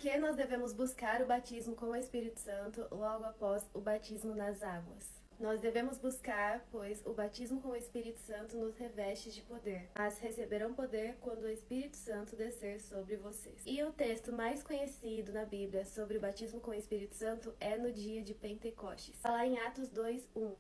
que nós devemos buscar o batismo com o Espírito Santo logo após o batismo nas águas? Nós devemos buscar, pois o batismo com o Espírito Santo nos reveste de poder, mas receberão poder quando o Espírito Santo descer sobre vocês. E o texto mais conhecido na Bíblia sobre o batismo com o Espírito Santo é no dia de Pentecostes. Está lá em Atos 2:1.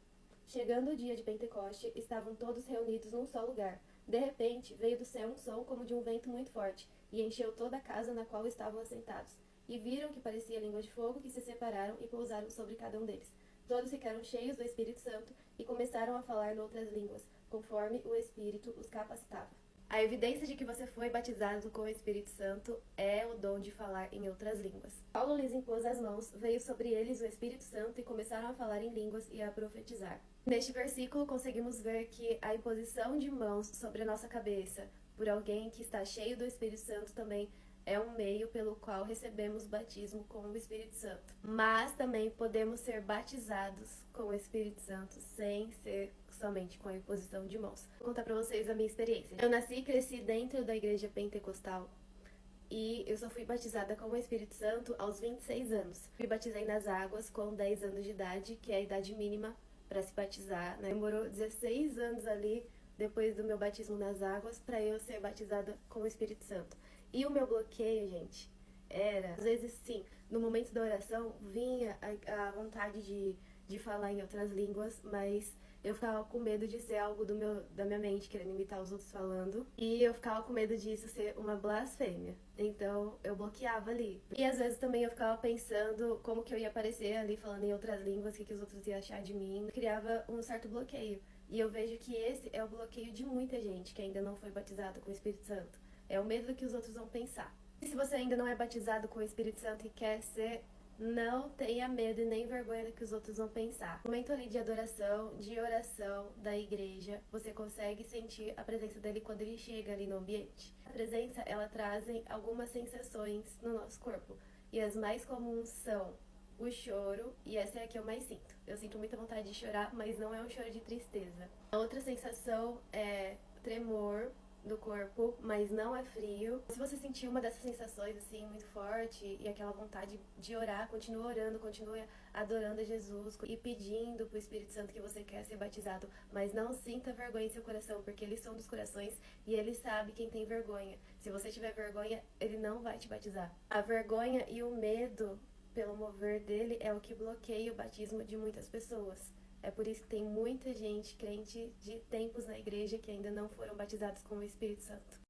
Chegando o dia de Pentecoste, estavam todos reunidos num só lugar. De repente, veio do céu um som como de um vento muito forte, e encheu toda a casa na qual estavam assentados. E viram que parecia língua de fogo, que se separaram e pousaram sobre cada um deles. Todos ficaram cheios do Espírito Santo e começaram a falar noutras línguas, conforme o Espírito os capacitava. A evidência de que você foi batizado com o Espírito Santo é o dom de falar em outras línguas. Paulo lhes impôs as mãos, veio sobre eles o Espírito Santo e começaram a falar em línguas e a profetizar. Neste versículo, conseguimos ver que a imposição de mãos sobre a nossa cabeça por alguém que está cheio do Espírito Santo também é um meio pelo qual recebemos batismo com o Espírito Santo. Mas também podemos ser batizados com o Espírito Santo sem ser somente com a imposição de mãos. Vou contar pra vocês a minha experiência. Eu nasci e cresci dentro da igreja pentecostal e eu só fui batizada com o Espírito Santo aos 26 anos. Me batizei nas águas com 10 anos de idade, que é a idade mínima para se batizar, né? Demorou 16 anos ali depois do meu batismo nas águas para eu ser batizada com o Espírito Santo. E o meu bloqueio, gente, era, às vezes sim, no momento da oração vinha a vontade de falar em outras línguas, mas eu ficava com medo de ser algo da minha mente, querendo imitar os outros falando. E eu ficava com medo disso ser uma blasfêmia. Então eu bloqueava ali. E às vezes também eu ficava pensando como que eu ia aparecer ali falando em outras línguas, o que os outros iam achar de mim. Eu criava um certo bloqueio. E eu vejo que esse é o bloqueio de muita gente que ainda não foi batizada com o Espírito Santo. É o medo do que os outros vão pensar. E se você ainda não é batizado com o Espírito Santo e quer ser, não tenha medo e nem vergonha do que os outros vão pensar. No momento ali de adoração, de oração da igreja, você consegue sentir a presença dele quando ele chega ali no ambiente. A presença, ela traz algumas sensações no nosso corpo. E as mais comuns são o choro, e essa é a que eu mais sinto. Eu sinto muita vontade de chorar, mas não é um choro de tristeza. A outra sensação é tremor do corpo, mas não é frio. Se você sentir uma dessas sensações assim muito forte e aquela vontade de orar, continue orando, continue adorando a Jesus e pedindo pro Espírito Santo que você quer ser batizado, mas não sinta vergonha em seu coração, porque eles são dos corações e ele sabe quem tem vergonha. Se você tiver vergonha, ele não vai te batizar. A vergonha e o medo pelo mover dele é o que bloqueia o batismo de muitas pessoas. É por isso que tem muita gente crente de tempos na igreja que ainda não foram batizados com o Espírito Santo.